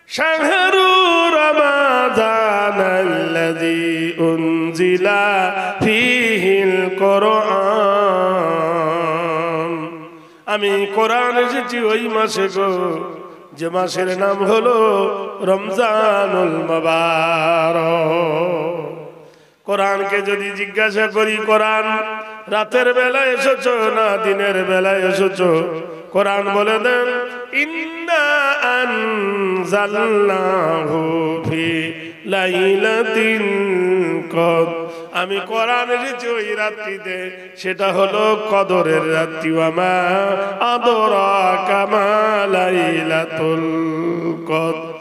শাহরু রমাদানাল্লাযী উনজিলা ফীহিল কুরআন। আমি কোরআন এসেছি ওই মাসে গো, যে মাসের নাম হলো রমজানুল মুবারক। কোরআনকে যদি জিজ্ঞাসা করি, কোরআন রাতের বেলায় এসেছো না দিনের বেলায় এসেছো? কোরআন বলে দেন, ইন্না আনজালনাহু ফি লাইলাতিল কদর। আমি কোরআন এনেছি ওই রাত্রিতে, সেটা হলো কদরের রাত্রি। ওয়া মা আদরাকা মা লাইলাতুল কদর।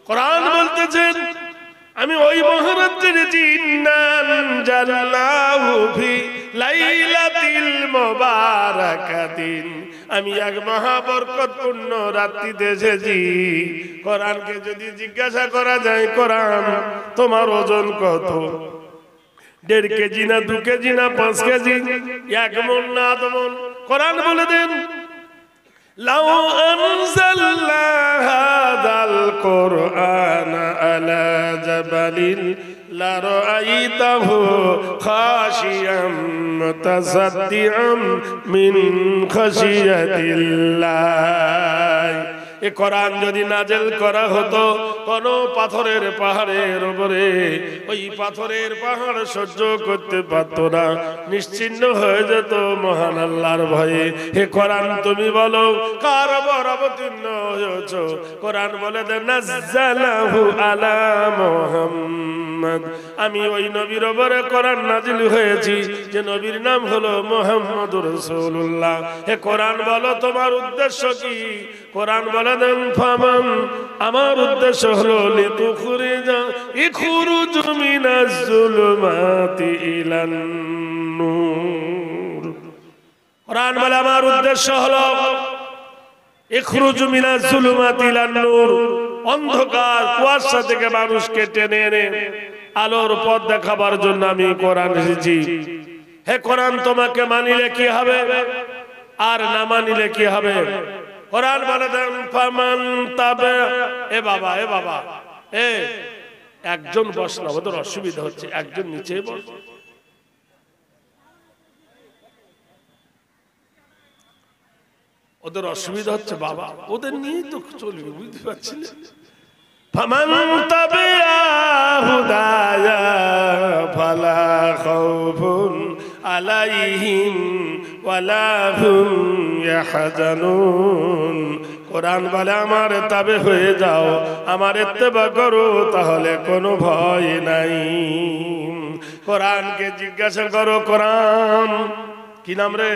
কোরআন বলতেছেন আমি ওই মহারাত্রি এনেছি, ইন্না আনজালনাহু ফি লাইলাতিল মুবারাকাতিন। আমি এক মহাবরকতপূর্ণ রাত্রিতে এসেছি। কোরআনকে যদি জিজ্ঞাসা করা যায়, কোরআন তোমার ওজন কত? 1.5 কেজি না 2 কেজি না 5 কেজি, 1 মণ না 2 মণ? কোরআন বলে দেন, লাউ আনজালনা হাযাল কুরআনা আলা জাবালিন লারাআইতাহু খাশিয়াম মুতাসাদ্দিআম মিন খাশিয়াতিল্লাহ। এ কোরআন যদি নাজেল করা হতো কোন পাথরের পাহাড়ের উপরে, ওই পাথরের পাহাড় সহ্য করতে পারত না, নিশ্চিহ্ন হয়ে যেত মহান আল্লাহর ভয়ে। হে কোরআন তুমি বলো কার উপর অবতীর্ণ হয়েছো? কোরআন বলে দেন, নাযালাহু আলা মুহাম্মদ। আমি ওই নবীর উপরে কোরআন নাজিল হয়েছি, যে নবীর নাম হলো মুহাম্মদুর রাসূলুল্লাহ। হে কোরআন বলো তোমার উদ্দেশ্য কি? কোরআন বলে দেন, ফামান, আমার উদ্দেশ্য হলো ইখরুজু মিনাজ যুলুমাতি ইলান নূর। কোরআন বলে আমার উদ্দেশ্য হলো ইখরুজু মিনাজ যুলুমাতি ইলান নূর, অন্ধকার কুয়াশা থেকে মানুষকে টেনে এনে আলোর পথ দেখাবার জন্য আমি কোরআন এসেছি। হে কোরআন তোমাকে মানিলে কি হবে আর না মানিলে কি হবে? কোরআন বলে দেন, ফামান তাবে। এ বাবা একজন বসলো, ওদের অসুবিধা হচ্ছে, একজন নিচে বস। ওদের অসুবিধা হচ্ছে বাবা, ওদের নিয়ে তো চলবে, বুঝতে পারছি না। ফামান তাবিআ হুদায়া ফালা খাউফুন আলাইহিম ওয়ালা হুম ইয়াহজানুন। কোরআন বলে আমার তাবে হয়ে যাও, আমার ইত্তেবা করো, তাহলে কোনো ভয় নাই। কোরআনকে জিজ্ঞাসা করো, কোরআন কি নাম রে?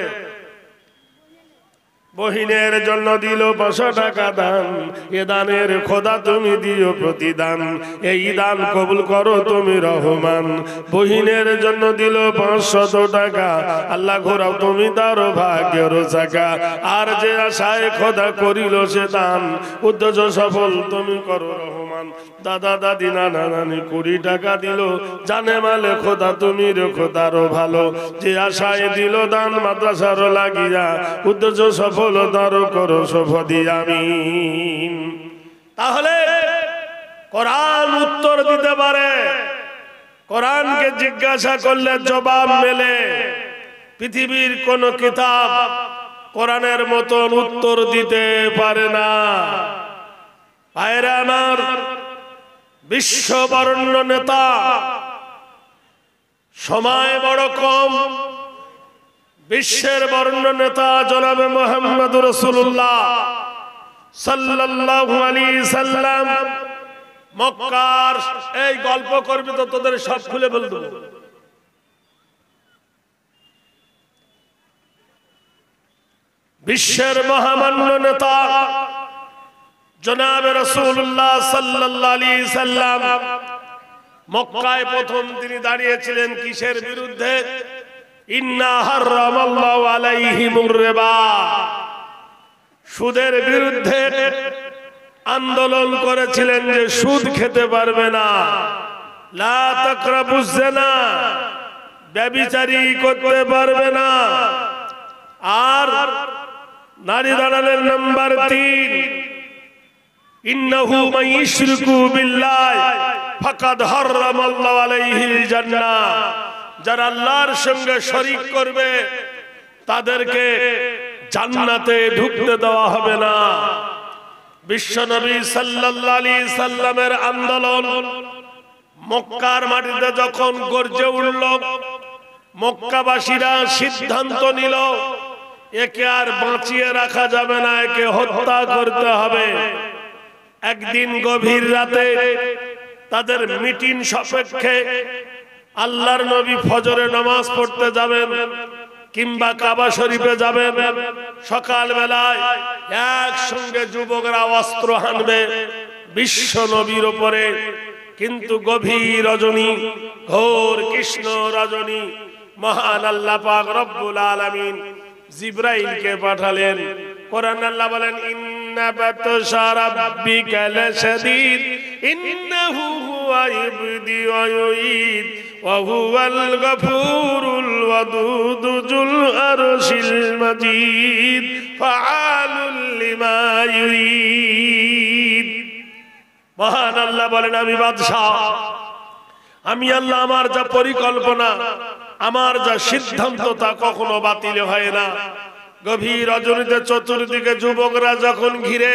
বহিনের জন্য দিল 500 টাকা দান, এ দানের খোদা তুমি দিও প্রতিদান, এই দান কবুল করো তুমি রহমান। বহিনের জন্য দিল 500 টাকা, আল্লাহ ঘোরাও তুমি তার ভাগ্যের চাকা। আর যে আশায় খোদা করিল সে দান, উদ্দেশ্য সফল তুমি করো রহমান। দাদা দাদি নানা নানি 20 টাকা দিল, জানে মালে খোদা তুমি রেখো তারও ভালো। যে আশায় দিল দান মাদ্রাসারও লাগিয়া, উদ্দেশ্য সফল দারো করো সফদি আমিন। তাহলে কোরআন উত্তর দিতে পারে। কোরআনকে জিজ্ঞাসা করলে জবাব মেলে। পৃথিবীর কোন কিতাব কোরআনের মতন উত্তর দিতে পারে না। ভাইরা আমার, বিশ্ব বরেণ্য নেতা, সময় বড় কম, বিশ্বের বরেণ্য নেতা জনাবে মুহাম্মদুর রাসূলুল্লাহ সাল্লাল্লাহু আলাইহি সাল্লাম মক্কার, এই গল্প করবি তো তোদের সব খুলে বলে দেব। বিশ্বের মহামান্য নেতা জনাবে রাসূলুল্লাহ সাল্লাল্লাহু আলাইহি সাল্লাম মক্কায় প্রথম তিনি দাঁড়িয়েছিলেন কিসের বিরুদ্ধে? ইন্না হারামাল্লাহু আলাইহিমুর রিবা, সুদের বিরুদ্ধে আন্দোলন করেছিলেন যে সুদ খেতে পারবে না। লা তাকরাবুজ জিনা, ব্যভিচারী করতে পারবে না। আর নারী দাঁড়ালেন নাম্বার 3, ইন্নাহু মান ইশরিকু বিল্লাহ ফাকাদ হারামাল্লাহু আলাইহিল জান্নাহ, যারা আল্লাহর সঙ্গে শরীক করবে তাদেরকে জান্নাতে ঢুকতে দেওয়া হবে না। বিশ্বনবী সাল্লাল্লাহু আলাইহি সাল্লামের আন্দোলন মক্কার মাটিতে যখন গর্জে উঠল, মক্কাবাসীরা সিদ্ধান্ত নিল একে আর বাঁচিয়ে রাখা যাবে না, একে হত্যা করতে হবে। একদিন গভীর রাতে তাদের মিটিং সাপেক্ষে আল্লাহর নবী ফজরে নামাজ পড়তে যাবেন কিংবা কাবা শরীফে যাবেন, সকাল বেলায় একসঙ্গে যুবকরা অস্ত্র হানবে বিশ্ব নবীর উপরে। কিন্তু গভীর রজনী, ঘোর কৃষ্ণ রজনী, মহান আল্লাহ পাক রব্বুল আলামিন জিবরাইলকে পাঠালেন। কোরআন আল্লাহ বলেন ইন্না বাতশা রাব্বিকা লাশাদীদ ইন্নাহু হুয়া ইবদি ওয়া ইউঈদ ওয়া হুয়াল গফুরুল ওয়াদুদ যুল আরশিল মাজিদ ফাআলুল লিমা ইউরিদ। মহান আল্লাহ বলেন আমি বাদশা, আমি আল্লাহ, আমার যা পরিকল্পনা, আমার যা সিদ্ধান্ত তা কখনো বাতিল হয় না। গভীর রজনীতে চতুর্দিকে যুবকরা যখন ঘিরে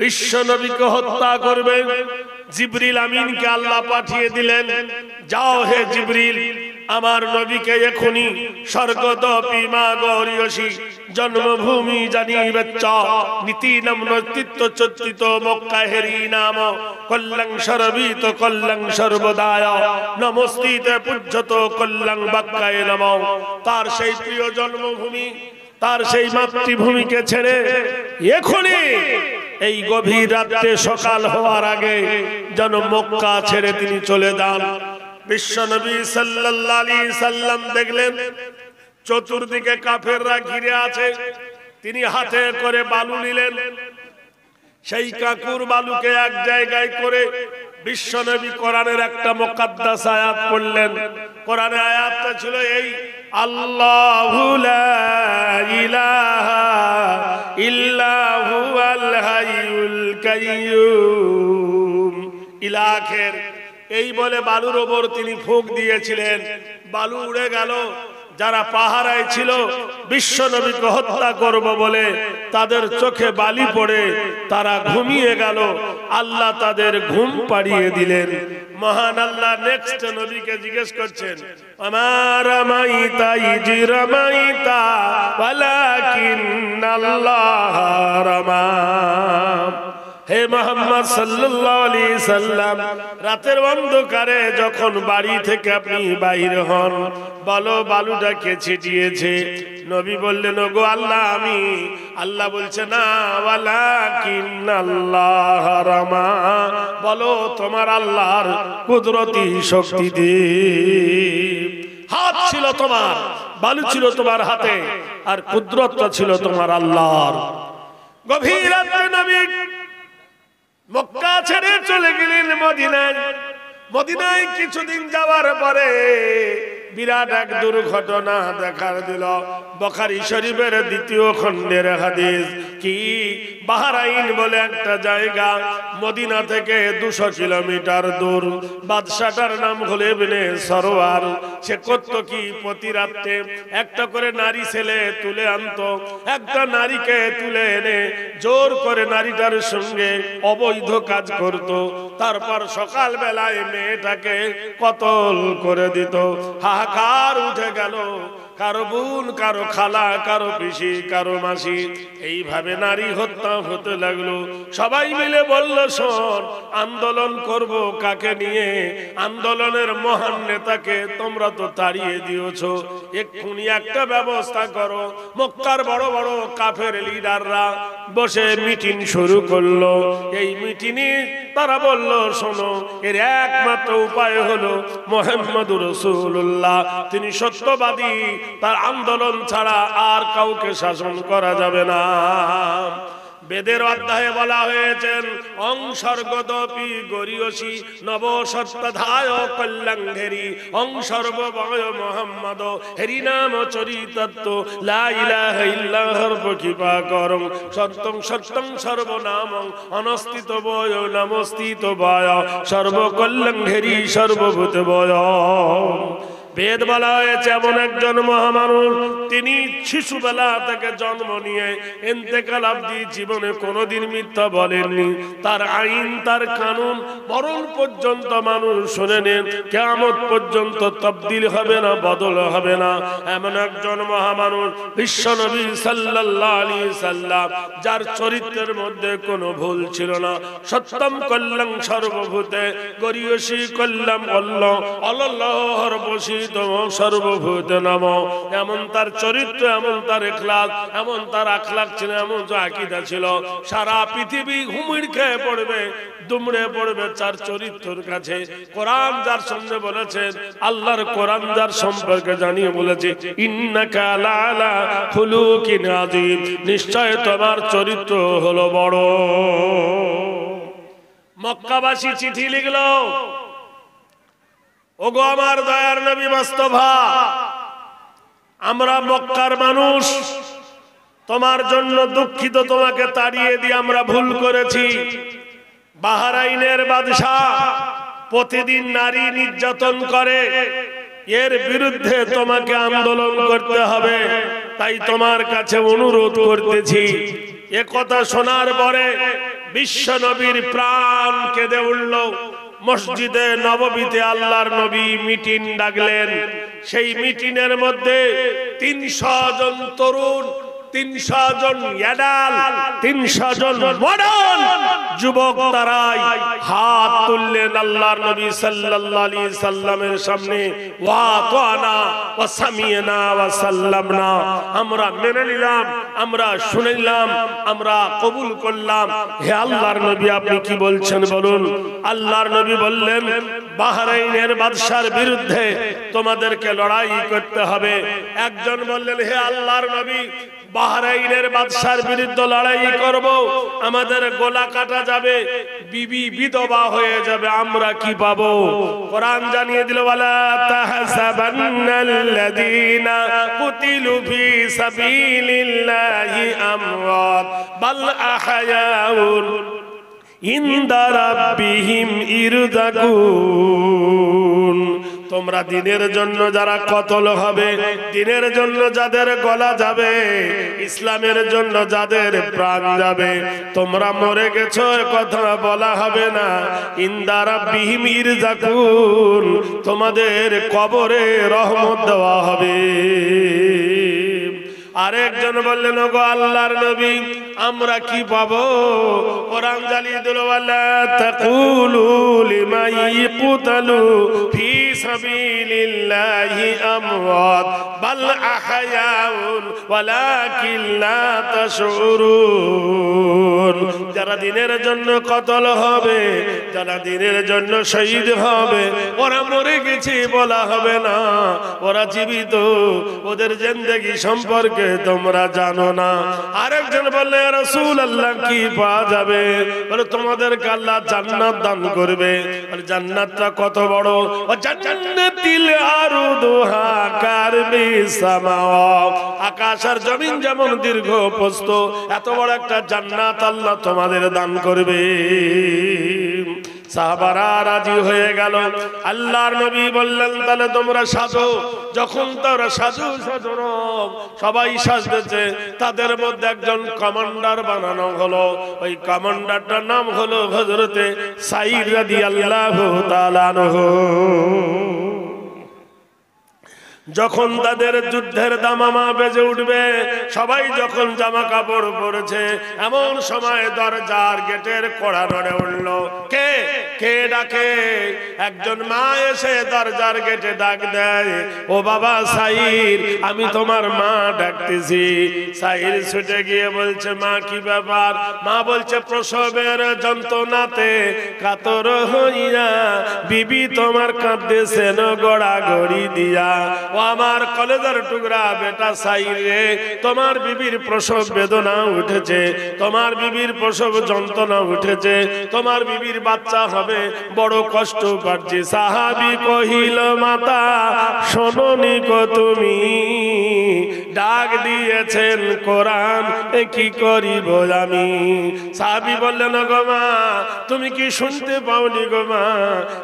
বিশ্ব নবীকে হত্যা করবে, জিবরিল আমিনকে আল্লাহ পাঠিয়ে দিলেন, যাও হে জিবরিল, আমার নবীকে এখনি স্বর্গদপি মা গৌরীয়সী জন্মভূমি জানিবে চ নীতি নাম নৃত্য চর্চিত মক্কা হেরি নাম কল্যাং সর্বিত কল্যাং সর্বদায় নমস্তিতে পূজ্যত কল্যাং বাক্যায় নমঃ। তার সেই প্রিয় জন্মভূমি, তার সেই মাতৃভূমিকে ছেড়ে এখনই এই গভীর রাতে সকাল হওয়ার আগে যেন মক্কা ছেড়ে তিনি চলে যান। বিশ্বনবী সাল্লাল্লাহু আলাইহি সাল্লাম দেখলেন চতুর্দিকে কাফেররা ঘিরে আছে, তিনি হাতে করে বালু নিলেন, সেই কাকুর বালুকে এক জায়গায় করে বিশ্বনবী কোরআনের একটা মুকাদ্দাস আয়াত পড়লেন। কোরআনের আয়াতটা ছিল এই, আল্লাহু লা ইলাহা ইল্লা হুয়াল হাইয়ুল কাইয়্যুম ইলা আখির। এই বলে বালুর ওপর তিনি ফুঁক দিয়েছিলেন, বালু উড়ে গেল। যারা পাহারায় ছিল বিশ্ব নবীকে হত্যা করব বলে তাদের চোখে বালি পড়ে তারা ঘুমিয়ে গেল, আল্লাহ তাদের ঘুম পাড়িয়ে দিলেন। মহান আল্লাহ নেক্সট নবীকে জিজ্ঞেস করছেন, আমার রামাইতা ইজ রামাইতা ওয়ালাকিন্নাল্লাহ রামা। হে মুহাম্মদ সাল্লাল্লাহু আলাইহি সাল্লাম, রাতের অন্ধকারে যখন বাড়ি থেকে আপনি বাইরে হন, বলো বালুটা কে ছিটিয়েছে? নবী বললেন, ওগো আল্লাহ আমি। আল্লাহ বলছে না, ওয়ালাকিন্নাল্লাহ রামা, বলো তোমার আল্লাহর কুদরতি শক্তি দিয়ে। হাত ছিল তোমার, বালু ছিল তোমার হাতে, আর কুদরতটা ছিল তোমার আল্লাহর। গভীর রাতে নবী মক্কা ছেড়ে চলে গেলেন মদিনায়। মদিনায় কিছুদিন যাওয়ার পরে বিরাট এক দুর্ঘটনা দেখা দিল। বুখারী শরীফের দ্বিতীয় খণ্ডের হাদিস। কি, বাহরাইন বলে একটা জায়গা, মদিনা থেকে 200 কিলোমিটার দূর। বাদশাটার নাম হলো ইবনে সরওয়ার। সে করত কি, প্রতি রাতে একটা করে নারী ছেলে তুলে আনতো। একটা নারীকে তুলে এনে জোর করে নারীটার সঙ্গে অবৈধ কাজ করত। তারপর সকাল বেলায় মেয়েটাকে কতল করে দিত। হাহাকার উঠে গেল। কারো বোন, কারো খালা, কারো পিসি, কারো মাসি, এইভাবে নারী হত্যা হতে লাগলো। সবাই মিলে বলল, শোন, আন্দোলন করব কাকে নিয়ে? আন্দোলনের মহান নেতাকে তোমরা তো তাড়িয়ে দিয়েছো, এক্ষুনি একটা ব্যবস্থা করো। মক্কার বড় বড় কাফের লিডাররা বসে মিটিং শুরু করলো। এই মিটিংয়ে তারা বলল, শোনো, এর একমাত্র উপায় হলো মুহাম্মদুর রাসূলুল্লাহ, তিনি সত্যবাদী, তার আন্দোলন ছাড়া আর কাউকে শাসন করা যাবে না। বেদের অধ্যায়ে বলা হয়েছেন অংসর্গদপি গরিয়সী নব সত্তাধায় কল্যাণেরি অংসর্ববয় মোহাম্মদ হেরি নাম চরিতত্ব লা ইলাহা ইল্লাল্লাহর কৃপা করং সত্যং সত্যং সর্বনামং অনস্তিত বয় নমস্তিত বয় সর্বকল্যাণেরি সর্বভূত বয়। বেদ বলা হয়েছে এমন একজন মহামানুষ, তিনি শিশুবেলা থেকে জন্ম নিয়ে ইন্তেকাল অবধি জীবনে কোনোদিন মিথ্যা বলেননি। তার আইন, তার কানুন মরণ পর্যন্ত মানুষ শুনে নেন, কিয়ামত পর্যন্ত তবদিল হবে না, বদল হবে না। এমন একজন মহামানুষ বিশ্বনবী সাল্লাল্লাহু আলাইহি সাল্লাম, যার চরিত্রের মধ্যে কোনো ভুল ছিল না। সত্যম কল্যাণ সর্বভূতে গরিয়সী কল্যাণ অল্লাহ অল্লাহর বসি সর্বভূত নম। এমন তার চরিত্র, এমন তার ইখলাস, এমন তার আখলাক ছিল, এমন যে আকীদা ছিল, সারা পৃথিবী হুমড়ি খেয়ে পড়বে, দুমড়ে পড়বে তার চরিত্রের কাছে। কোরআন যার সামনে বলেছেন, আল্লাহর কোরআন যার সম্পর্কে জানিয়ে বলেছে ইন্নাকা লালা খুলুকিন আযীম, নিশ্চয় তোমার চরিত্র হলো বড়। মক্কাবাসী চিঠি লিখলো, ওগো আমার দয়ার নবী মুস্তাফা, আমরা মক্কার মানুষ, তোমার জন্য দুঃখিত, তোমাকে তাড়িয়ে দিয়ে আমরা ভুল করেছি। বাহরাইনের বাদশা প্রতিদিন নারী নির্যাতন করে, এর বিরুদ্ধে তোমাকে আন্দোলন করতে হবে, তাই তোমার কাছে অনুরোধ করতেছি। এ কথা শোনার পরে বিশ্ব নবীর প্রাণ কেঁদে উঠল। মসজিদে নববীতে আল্লাহর নবী মিটিং ডাকলেন। সেই মিটিংয়ের মধ্যে ৩০০ জন তরুণ, ৩০০ জন অ্যাডাল, ৩০০ জন মডার্ন যুবক, তারাই হাত তুললেন আল্লাহর নবী সাল্লাল্লাহু আলাইহি সাল্লামের সামনে। ওয়া তানা ওয়া সামিনা ওয়া সাল্লামনা, আমরা মেনে নিলাম, আমরা শুনলাম, আমরা কবুল করলাম। হে আল্লাহর নবী, আপনি কি বলছেন বলুন। আল্লাহর নবী বললেন, বাহরাইনের বাদশার বিরুদ্ধে তোমাদেরকে লড়াই করতে হবে। একজন বললেন, হে আল্লাহর নবী, বাহরাইনের বাদশার বিরুদ্ধে লড়াই করব, আমাদের গলা কাটা যাবে, বিবি বিধবা হয়ে যাবে, আমরা কি পাবো? কোরআন জানিয়ে দিল, ওয়ালা তাহসাবান্নাল্লাযীনা কুতিলু ফী সাবিলিল্লাহি আমওয়াত বাল আহয়াউন ইনদা রাব্বিহিম ইরযাকুন। তোমরা দিনের জন্য যারা কতল হবে, দিনের জন্য যাদের গলা যাবে, ইসলামের জন্য যাদের প্রাণ যাবে, তোমরা মরে গেছো কথা বলা হবে না। ইনদা রাব্বিহিম ইরযাকুন, তোমাদের কবরে রহমত দেওয়া হবে। আরেকজন বললেন, ওগো আল্লাহর নবী, আমরা কি পাবো? কোরআন জানিয়ে দিল, ওয়ালা তাকুলু লিমান ইয়াকতালু ফী সাবিলিল্লাহি আমওয়াত বাল আহয়াউন ওয়ালাকিন লা তাশউরুন। যারা দিনের জন্য কতল হবে, যারা দিনের জন্য শহীদ হবে, ওরা মরে গেছে বলা হবে না, ওরা জীবিত, ওদের জিন্দেগি সম্পর্কে তোমরা জানো না। আরেকজন বললে, ইয়া রাসূলুল্লাহ, কি পাওয়া যাবে? বলে, তোমাদেরকে আল্লাহ জান্নাত দান করবে। বলে, জান্নাতটা কত বড়? জান্নাতিল আরদুহা কারবিস সামাওয়াত, আকাশ আর জমিন যেমন দীর্ঘ প্রস্থ, এত বড় একটা জান্নাত আল্লাহ তোমাদের দান করবে। সাহাবারা রাজি হয়ে গেল। আল্লাহর নবী বললেন, তাহলে তোমরা সাজো। যখন তারা সাজু সাজো, সবাই সাজতেছে, তাদের মধ্যে একজন কমান্ডার বানানো হলো। ওই কমান্ডারটার নাম হলো হযরতে সাঈদ রাদিয়াল্লাহু তাআলা আনহু। যখন তাদের যুদ্ধের দামামা বেজে উঠবে, সবাই যখন জামা কাপড় পরেছে, এমন সময় দরজার গেটের কড়া নড়ে উঠল। কে কে ডাকে? একজন মা এসে দরজার গেটে ডাক দেয়, ও বাবা সাঈদ, আমি তোমার মা ডাকতেছি। সাঈদ ছুটে গিয়ে বলছে, মা কি ব্যাপার? মা বলছে, প্রসবের যন্ত্রণাতে কাতর হইয়া বিবি তোমার কাঁদতেছেন গড়াগড়ি দিয়া। ও আমার কলেজার টুকরা বেটা সাইর রে, তোমার বিবির প্রসব বেদনা উঠেছে, তোমার বিবির প্রসব যন্ত্রণা উঠেছে, তোমার বিবির বাচ্চা হবে, বড় কষ্ট পাচ্ছি। সাহাবী কহিল মাতা শোনোনি কো তুমি, ডাক দিয়েছেন কোরআন কি করিব আমি। সাহাবী বললেন গো মা তুমি কি শুনতে পাওনি গো মা,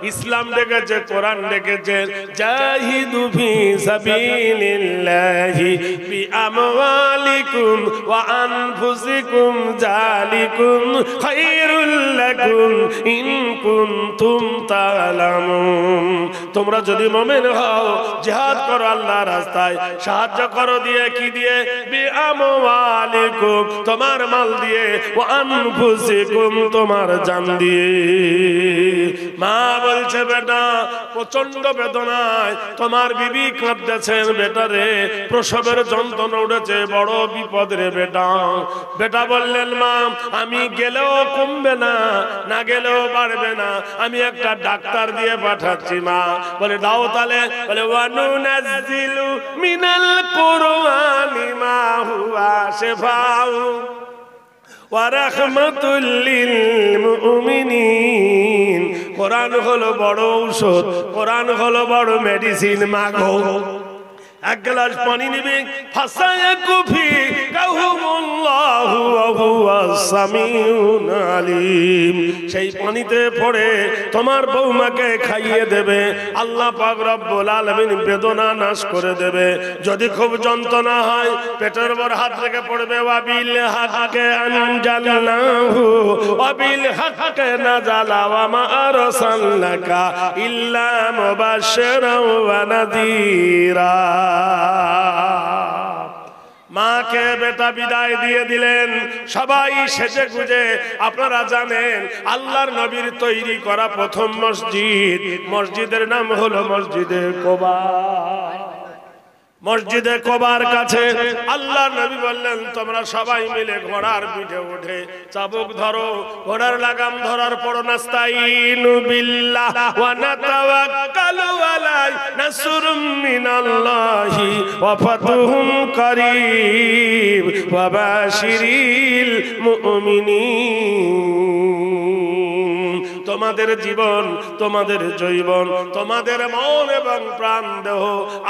ইসলাম ডেকেছে, কোরআন ডেকেছে, জাহিদু ফি সাবিলিল্লাহি বিআমওয়ালিকুম ওয়া আনফুসিকুম যালিকুম খায়রুল লাকুম ইন কুনতুম তা'লামুন। তোমরা যদি মুমিন হও জিহাদ করো আল্লাহর রাস্তায়, সাহায্য করো দিয়ে কি দিয়ে, বিআমওয়ালিকুম তোমার মাল দিয়ে, ওয়া আনফুসিকুম তোমার জান দিয়ে। মা বলছে বেটা প্রচন্ড বেদনায় তোমার বিবি কাঁদতেছেন, বেটা রে প্রসবের যন্ত্রণা উঠেছে, বড় বিপদ রে বেটা। বেটা বললেন মা আমি গেলেও কমবে না, না গেলেও বাড়বে না, আমি একটা ডাক্তার দিয়ে পাঠাচ্ছি। মা বলে দাও তাহলে। বলে ওয়ানুনাজ্জিলু মিনাল কুরআনি মা হুয়া শিফাউ ওয়া রাহমাতুল লিল মুমিনিন। কোরআন হলো বড় ঔষধ, কোরআন হলো বড় মেডিসিন। মা গো এক গ্লাস পানি নিবে, ফাসায়াকু ফি কাহুমুল্লাহু ওয়া হুয়াস সামিউন আলিম। সেই পানিতে পড়ে তোমার বৌমাকে খাইয়ে দেবে, আল্লাহ পাক রব্বুল আলামিন বেদনা নাশ করে দেবে। যদি খুব যন্ত্রণা হয় পেটের উপর হাত রেখে পড়বে, ওয়াবিল হাক্কে আনজালনাহু ওয়াবিল হাক্কে নাযালা ওয়া মা আরসালনাকা ইল্লা মুবাশশিরাও ওয়া নাযীরা। মাকে বেটা বিদায় দিয়ে দিলেন, সবাই সেজে গুজে। আপনারা জানেন আল্লাহর নবীর তৈরি করা প্রথম মসজিদ, মসজিদের নাম হলো মসজিদে কোবা। মসজিদে কোবার কাছে আল্লাহর নবী বললেন তোমরা সবাই মিলে ঘোড়ার পিঠে উঠে চাবুক ধরো, ঘোড়ার লাগাম ধরার পর নাস্তাইনু বিল্লাহ ওয়া নাতাওয়াক্কালু আলাই নাসরুম মিনাল্লাহি ওয়া ফাতুহুম কারীব ওয়া বাশিরিল মুমিনিন। তোমাদের জীবন, তোমাদের জৈবন, তোমাদের মন এবং প্রাণ দেহ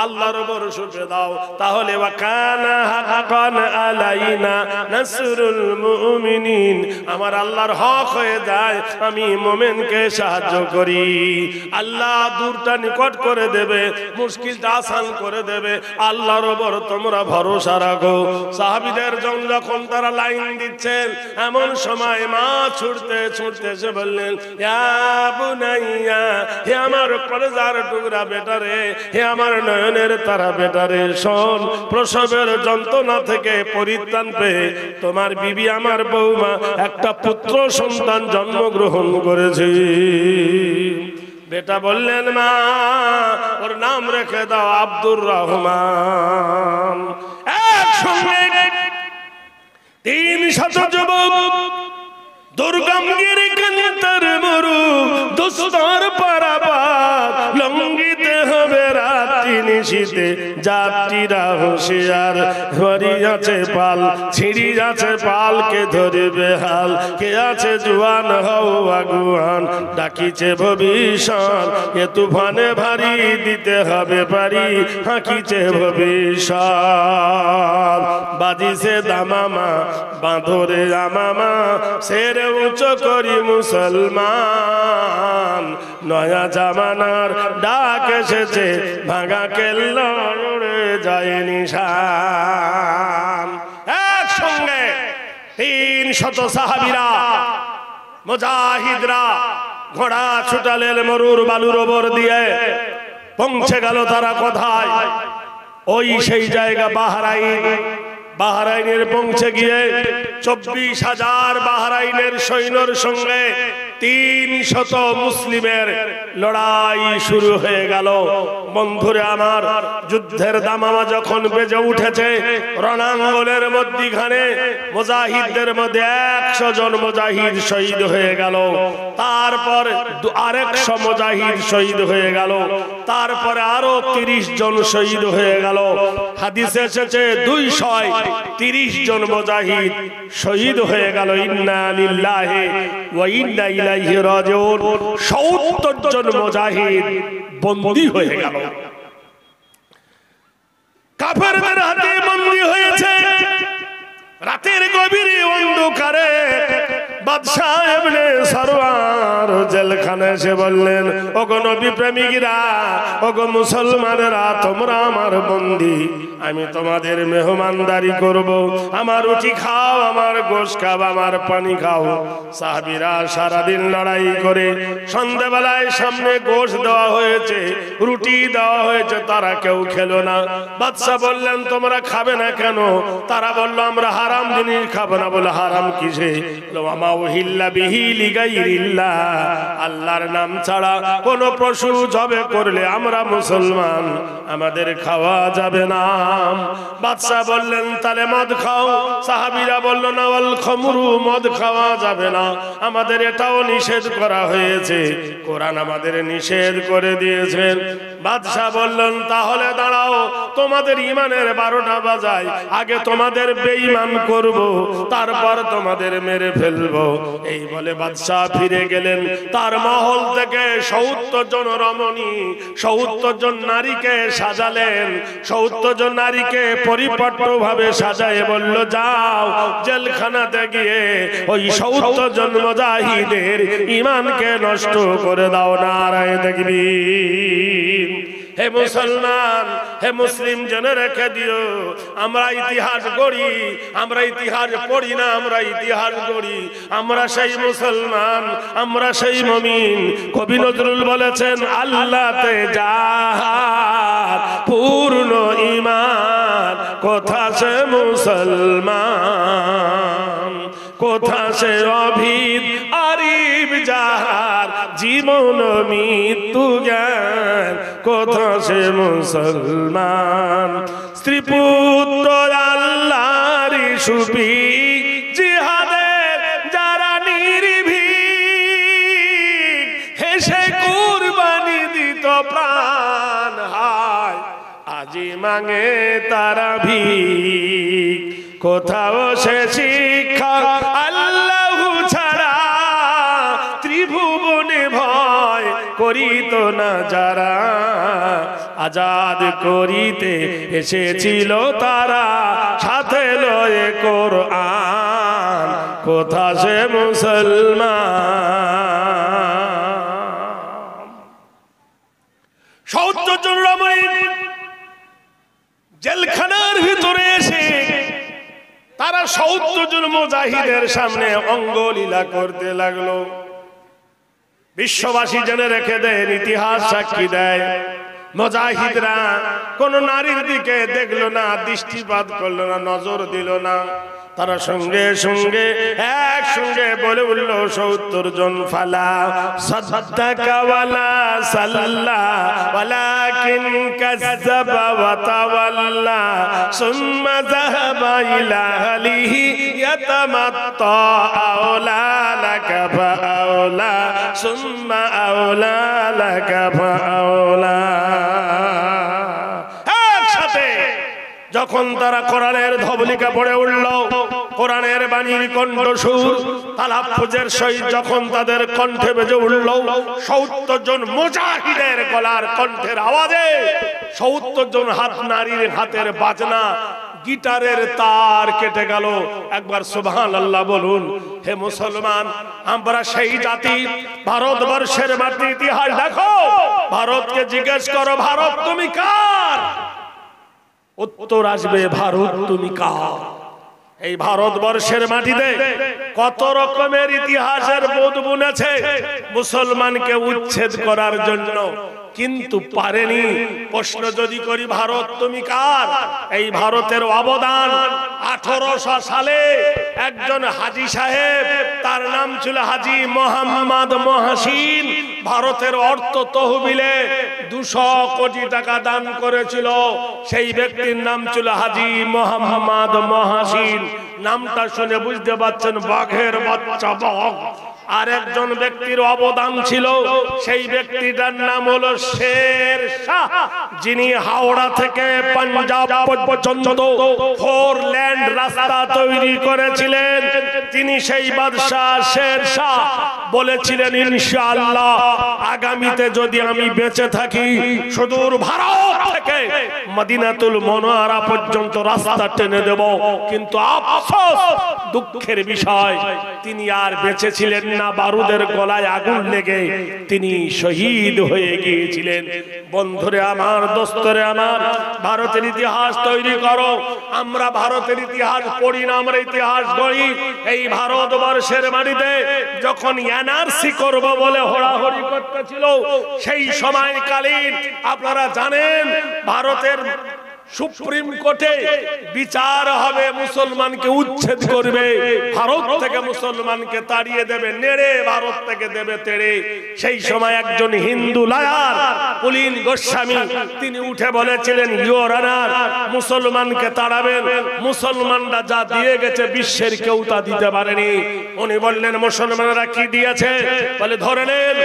আল্লাহর উপর সঁপে দাও, তাহলে ওয়াকানা হাক্কান আলাইনা নাসরুল মুমিনিন। আমার আল্লাহর হক হয়ে যায়, আমি মুমিনকে সাহায্য করি। আল্লাহ দূরটা নিকট করে দেবে, মুশকিলটা আসান করে দেবে। আল্লাহর উপর তোমরা ভরসা রাখো। সাহাবীদের যখন তারা লাইন দিচ্ছেন, এমন সময় মা ছুটতে ছুটতে এসে বললেন বুনাইয়া, হে আমার কলেজার টুকরা বেটারে, হে আমার নয়নের তারা বেটারে, শোন প্রসবের যন্ত্রণা থেকে পরিত্রাণ পেয়ে তোমার বিবি আমার বৌমা একটা পুত্র সন্তান জন্মগ্রহণ করেছে। বেটা বললেন মা ওর নাম রেখে দাও আব্দুর রহমান। একসঙ্গে 300 যুবক দুর্গমগিরি কান্তর মরু দুস্তর পারাপার, লঙ্গিতে হবে রাত্রি নিশীতে যাত্রীরা হুঁশিয়ার। ধরি আছে পাল, ছিঁড়ি আছে পাল, কে ধরিবে হাল, কে আছে জুয়ান হও আগুয়ান, ডাকিছে ভবিষ্যৎ এ তুফানে ভারী, দিতে হবে পারি হাঁকিছে ভবিষ্যৎ। বাজিছে দামামা বাঁধরে আমামা, সেরে উঁচু করি মুসলমান, নয়া জামানার ডাক এসেছে, ভাঙা কেল্লা উড়ে যায় নিশান। একসঙ্গে 300 সাহাবীরা মুজাহিদরা ঘোড়া ছুটালেন মরুর বালুর ওপর দিয়ে। পৌঁছে গেল তারা কোথায়? ওই সেই জায়গা বাহরাইন। বাহরাইনের পৌঁছে গিয়ে 24,000 বাহরাইনের সৈন্যর সঙ্গে 300 মুসলিমের লড়াই শুরু হয়ে গেল। বন্ধুরে আমার, যুদ্ধের দামামা যখন বেজে উঠেছে, রণাঙ্গনের মধ্যখানে মুজাহিদদের মধ্যে 100 জন মুজাহিদ শহীদ হয়ে গেল। তারপর আরেকশো মুজাহিদ শহীদ হয়ে গেল। তারপরে আরো 30 জন শহীদ হয়ে গেল। হাদিসে এসেছে 230 জন মুজাহিদ শহীদ হয়ে গেল। ইন্না লিল্লাহি ওয়া ইন্না ইলাইহি রাজিউন। 70 জন মুজাহিদ বন্দী হয়ে গেল, কাফেরদের হাতে বন্দী হয়েছে। রাতের গভীরে অন্ধকারে বাদশাহ ইবনে সরওয়ার জেলখানায় এসে বললেন, ওগো নবী প্রেমিকরা, ওগো মুসলমানেরা, তোমরা আমার বন্দী, আমি তোমাদের মেহমানদারি করব। আমার রুটি খাও, আমার গোশত খাও, আমার পানি খাও। সাহাবীরা সারাদিন লড়াই করে সন্ধ্যাবেলায় সামনে গোশত দেওয়া হয়েছে, রুটি দেওয়া হয়েছে, তারা কেউ খেলো না। বাদশাহ বললেন, তোমরা খাবে না কেন? তারা বলল, আমরা হারাম জিনিস খাবো না। বলে, হারাম কিসে? আল্লাহর নাম ছাড়া কোন পশু জবে করলে আমরা মুসলমান, আমাদের খাওয়া যাবে না। বাদশাহ বললেন, তাহলে মদ খাও। সাহাবীরা বলল, না, ওয়াল খামরু, মদ খাওয়া যাবে না, আমাদের এটাও নিষেধ করা হয়েছে, কোরআন আমাদের নিষেধ করে দিয়েছেন। বাদশাহ বললেন, তাহলে দাঁড়াও, তোমাদের ইমানের 12টা বাজায়, আগে তোমাদের বেঈমান করব, তারপর তোমাদের মেরে ফেলবো। এই বলে বাদশাহ ফিরে গেলেন। তার মহল থেকে 70 জন রমণী, 70 জন নারীকে সাজালেন। 70 জন নারীকে পরিপক্কভাবে সাজায় বলল, যাও জেলখানাতে গিয়ে ওই 70 জন মুজাহিদের ঈমানকে নষ্ট করে দাও। নারায়ে তাকবীর। হে মুসলমান, হে মুসলিম, জেনে রেখে দিও, আমরা ইতিহাস গড়ি, আমরা ইতিহাস পড়ি না, আমরা ইতিহাস গড়ি। আমরা সেই মুসলমান, আমরা সেই মুমিন। কবি নজরুল বলেছেন, আল্লাহতে যার পূর্ণ ঈমান, কোথা সে মুসলমান, কোথা সে অভিদ আরিব যার, জীবন মৃত্যু জ্ঞান, কোথা সে মুসলমান। স্ত্রী পুত্র আল্লাহর সুফি, জিহাদের যারা নির্ভীক, হেসে কুরবানি দিত প্রাণ, হায় আজি মাঙে তারা ভিক। কোথাও সে শিক্ষা আল্লাহ ছাড়া, ত্রিভুবনে ভয় করিত না যারা, আজাদ করিতে এসেছিল তারা, সাথে লয়ে কোরআন, কোথা সে মুসলমান। 70 জন রমণী জেলখানার ভিতরে এসে তারা 70 জন মুজাহিদের সামনে অঙ্গলীলা করতে লাগলো। বিশ্ববাসী জেনে রেখে দেন, ইতিহাস সাক্ষী দেয়, মুজাহিদরা কোন নারীর দিকে দেখলো না, দৃষ্টিপাত করলো না, নজর দিল না। তারা সঙ্গে সঙ্গে একসঙ্গে বলে উঠল, 70 জন, ফালা সাদ্দাকা ওয়ালা সাল্লা ওয়ালাকিন কাযাবা ওয়া তাওয়াল্লা সুম্মা যাহাবা ইলা আহলিহি ইয়াতামাত্তা আওলা লাকা ফাআওলা সুম্মা আওলা লাকা ফাআওলা। যখন তারা কোরআনের ধবলিকা পড়ে উঠল, কোরআনের বাণীর কণ্ঠস্বর তালাফুজের সহিত যখন তাদের কণ্ঠে বেজে উঠল, 70 জন মুজাহিদের গলার কণ্ঠের আওয়াজে 70 জন হাত নারীর হাতের বাজনা, গিটারের তার কেটে গেল। একবার সুবহানাল্লাহ বলুন। হে মুসলমান, আমরা সেই জাতি, ভারতবর্ষের মাটির ইতিহাস দেখো, ভারতকে জিজ্ঞেস করো, ভারত তুমি কার? উত্তর আসবে, ভারত তুমি কার। এই ভারতবর্ষের মাটিতে কত রকমের ইতিহাসের বোধ বুনেছে মুসলমানকে উচ্ছেদ করার জন্য, কিন্তু পারেনি। প্রশ্ন যদি করি ভারত তুমি কার, এই ভারতের অবদান 1800 সালে একজন হাজী সাহেব, তার নাম ছিল হাজী মোহাম্মদ মহাসিন, ভারতের অর্থ তহবিলে 200 কোটি টাকা দান করেছিল। সেই ব্যক্তির নাম ছিল হাজী মোহাম্মদ মহাসিন। নামটা শুনে বুঝতে পারছেন বাঘের বাচ্চা বাঘ। আর একজন ব্যক্তির অবদান ছিল, সেই ব্যক্তিটার নাম হলো শের শাহ, যিনি হাওড়া থেকে পাঞ্জাব পর্যন্ত 4 লেন রাস্তা তৈরি করেছিলেন। তিনি সেই বাদশাহ শের শাহ বলেছিলেন, ইনশাআল্লাহ আগামীতে যদি আমি বেঁচে থাকি সুদূর ভারত থেকে মদিনাতুল মুনাওয়ারা পর্যন্ত রাস্তা টেনে দেব। কিন্তু আফসোস, দুঃখের বিষয়, তিনি আর বেঁচে ছিলেন না। বারুদের গলায় আগুন লেগে তিনি শহীদ হয়ে গিয়েছিলেন। বন্ধুরে আমার, দোস্তরে আমার, ভারতের ইতিহাস তৈরি করো। আমরা ভারতের ইতিহাস পড়ি না, আমরা ইতিহাস গড়ি। এই ভারতবর্ষের মাটিতে যখন এনআরসি করব বলে হোড়াহড়ি করতেছিল, সেই সময়কালীন আপনারা জানেন ভারতের সুপ্রিম কোর্টে বিচার হবে, মুসলমানকে উচ্ছেদ করবে, ভারত থেকে মুসলমানকে তাড়িয়ে দেবে, নেড়ে ভারত থেকে দেবে তেড়ে। সেই সময় একজন হিন্দু লয়ার পুলিন গোস্বামী তিনি উঠে বলেছিলেন, ইওর অনার, মুসলমানকে তাড়াবেন, মুসলমানরা যা দিয়ে গেছে বিশ্বের কেউ তা দিতে পারেনি। উনি বললেন, মুসলমানরা কি দিয়েছে? বলে ধরে নেন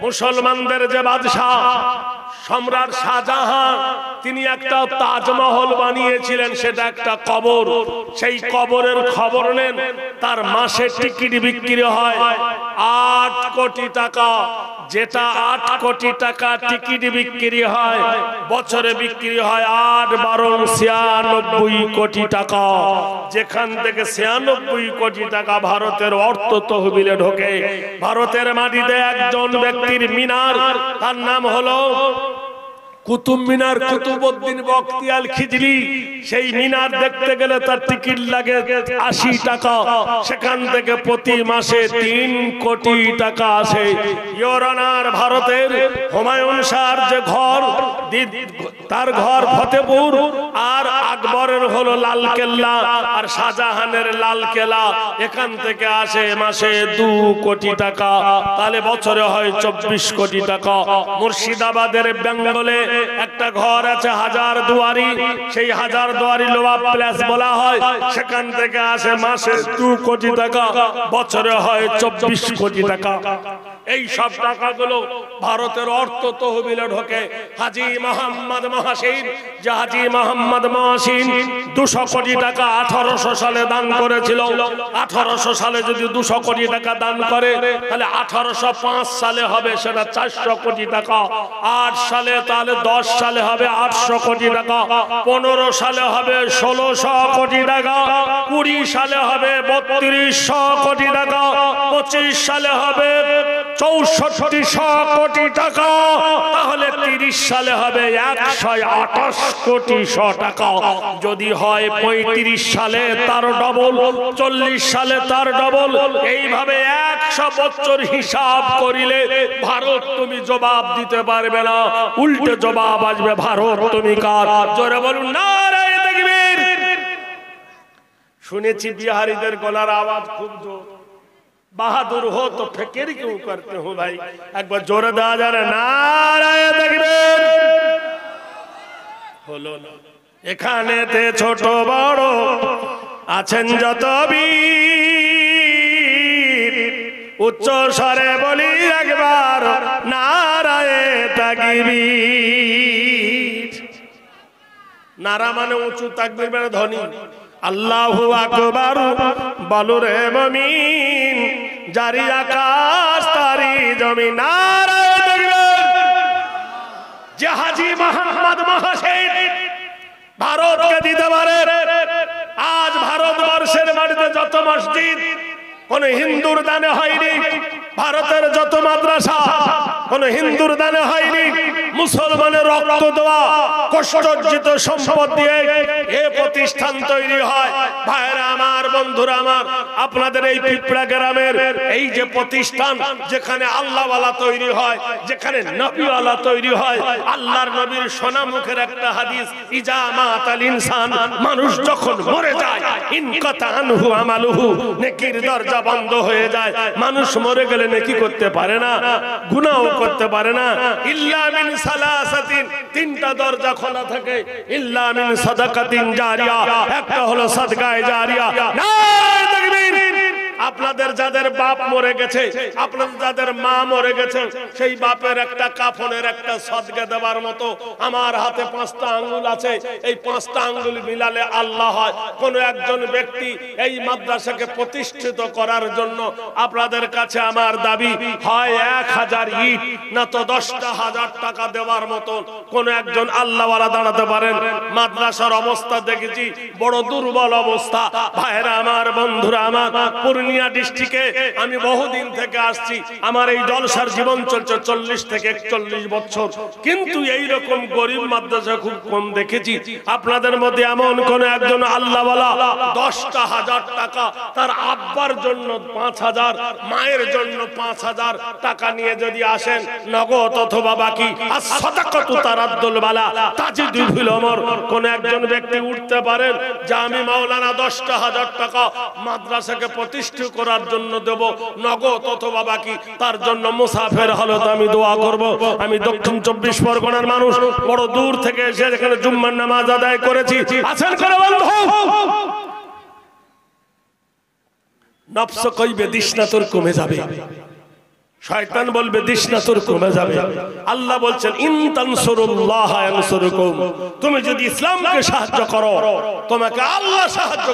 মুসলমানদের যে বাদশাহ সম্রাট শাহজাহান, তিনি একটা তাজমহল বানিয়েছিলেন, সেটা একটা কবর। সেই কবরের খবর নেন, তার মাসে টিকিট বিক্রি হয় 8 কোটি টাকা। যেটা 8 কোটি টাকা টিকিট বিক্রি হয়, বছরে বিক্রি হয় 8 12 96 কোটি টাকা। যেখান থেকে 96 কোটি টাকা ভারতের অর্থ তহবিলে ঢোকে। ভারতের মাটিতে একজন ব্যক্তির মিনার, তার নাম হলো কুতুব মিনার, কুতুবউদ্দিন বখতিয়ার খিজরি। সেই মিনার দেখতে গেলে তার টিকিট লাগে 80 টাকা। সেখান থেকে প্রতি মাসে 3 কোটি টাকা আসে। ইওর অনার, ভারতের হুমায়ুন শাহর যে ঘর, তার ঘর ফতেপুর, আর আকবরের হলো লালকেল্লা, আর শাহজাহানের লালকেল্লা, এখান থেকে আসে মাসে 2 কোটি টাকা। তাহলে বছরে হয় 24 কোটি টাকা। মুর্শিদাবাদের বেঙ্গলে একটা ঘর আছে হাজার দুয়ারি, সেই হাজার দুয়ারি লোয়া প্লেস বলা হয়, সেখান থেকে আসে মাসে 2 কোটি টাকা, বছরে হয় 24 কোটি টাকা। এই সব টাকাগুলো ভারতের অর্থ তহবিলে ঢোকে। হাজী মোহাম্মদ মহাসিন, যে হাজী মোহাম্মদ মহাসিন 200 কোটি টাকা 1800 সালে দান করেছিল। 1800 সালে যদি 200 কোটি টাকা দান করে, তাহলে 1805 সালে হবে সেটা 400 কোটি টাকা। 8 সালে তাহলে 10 সালে হবে 800 কোটি টাকা। 15 সালে হবে 1600 কোটি টাকা। 20 সালে হবে 3200 কোটি টাকা। 25 সালে হবে 6400 কোটি টাকা। তাহলে 30 সালে হবে 128 কোটি টাকা। যদি হয় 35 সালে তার ডবল, 40 সালে তার ডবল, এইভাবে 100 বছর হিসাব করিলে ভারত তুমি জবাব দিতে পারবে না। উল্টে জবাব আসবে, ভারত তুমি কার? জোরে বলুন নারায়ে তাকবীর। শুনেছি বিহারীদের গলার আওয়াজ খুব জোর। বাহাদুর হো তো ফিকির क्यों करते हो भाई? একবার জোরে দেওয়া যাবে নারায়ে তাকবীর। হলো না। এখানেতে ছোট বড় আছেন যত বীর, উচ্চ স্বরে বলি একবার নারায়ে তাকবীর। নারা মানে উঁচু, তাকবীর মানে ধ্বনি। আল্লাহু আকবার বলো রে মুমিন, জারি আকাশ তারি জমিন। নারায়ে তাকবীর। যে হাজী মোহাম্মদ মহাসিন ভারতকে দিতে পারে, আজ ভারতবর্ষের মাটিতে যত মসজিদ কোন হিন্দুর দানে হয়নি, ভারতের যত মাদ্রাসা কোন হিন্দুর দানে হয়নি, মুসলমানের রক্ত দেওয়া কষ্টার্জিত সম্পদ দিয়ে এই প্রতিষ্ঠান তৈরি হয়। ভাইরা আমার, বন্ধুরা আমার, আপনাদের এই পিপড়া গ্রামের এই যে প্রতিষ্ঠান, যেখানে আল্লাহওয়ালা তৈরি হয়, যেখানে নবীওয়ালা তৈরি হয়। আল্লাহর নবীর সোনা মুখের একটা হাদিস, ইজা মাতাল ইনসান, মানুষ যখন মরে যায়, ইনকাতা আনহু আমালুহু, নেকির দরজা বন্ধ হয়ে যায়। মানুষ মরে গেলে নেকি করতে পারে না, গুনাহও করতে পারে না। ইল্লা মিন সালাসাতিন, তিনটা দরজা খোলা থাকে। ইল্লা মিন সাদাকাতিন জারিয়া, একটা হলো সাদকায়ে জারিয়া। নারে তাকবীর! আপনাদের যাদের বাপ মরে গেছে, আপনাদের যাদের মা মরে গেছে, সেই বাপের একটা কাফনের একটা সদকা দেওয়ার মতো আমার হাতে 5টা আঙ্গুল আছে। এই 5টা আঙ্গুল মিলালে আল্লাহ হয়। কোন একজন ব্যক্তি এই মাদ্রাসাকে প্রতিষ্ঠিত করার জন্য আপনাদের কাছে আমার দাবি, হয় 1000 ইট, না তো 10,000 টাকা দেওয়ার মতো কোন একজন আল্লাহওয়ালা দাঁড়াতে পারেন। মাদ্রাসার অবস্থা দেখেছি, বড় দুর্বল অবস্থা। ভাইরা আমার, বন্ধুরা আমার, পূর্ণিয়া ডিস্ট্রিক্টে আমি বহুদিন থেকে আসছি। আমার এই জলসার জীবন চলছে 40 থেকে 41 বছর, কিন্তু এই রকম গরিব মাদ্রাসা খুব কম দেখেছি। আপনাদের মধ্যে এমন কোন একজন আল্লাহওয়ালা 10,000 টাকা তার আব্বার জন্য 5,000, মায়ের জন্য 5,000 টাকা নিয়ে যদি আসেন, নগদ অথবা বাকি, as-সাদাকাতু তারাদ্দুল বালা তাজিদু ফিল উমর, কোন একজন ব্যক্তি উঠতে পারেন যে আমি মাওলানা 10,000 টাকা মাদ্রাসাকে প্রতিষ্ঠা করার জন্য দেব, নগদ অথবা বাকি, তার জন্য মুসাফির হালত আমি দোয়া করব। আমি দক্ষিণ 24 পরগনার মানুষ, বড় দূর থেকে এসে এখানে জুম্মার নামাজ আদায় করেছি। আছেন করে বন্ধু? নফস কইবে তৃষ্ণা তোর কমে যাবে, শয়তান বলবে তৃষ্ণা তোর কমে যাবে। আল্লাহ বলছেন, ইন তানসুরুল্লাহ ইয়ানসুরকুম, তুমি যদি ইসলামকে সাহায্য করো, তোমাকে আল্লাহ সাহায্য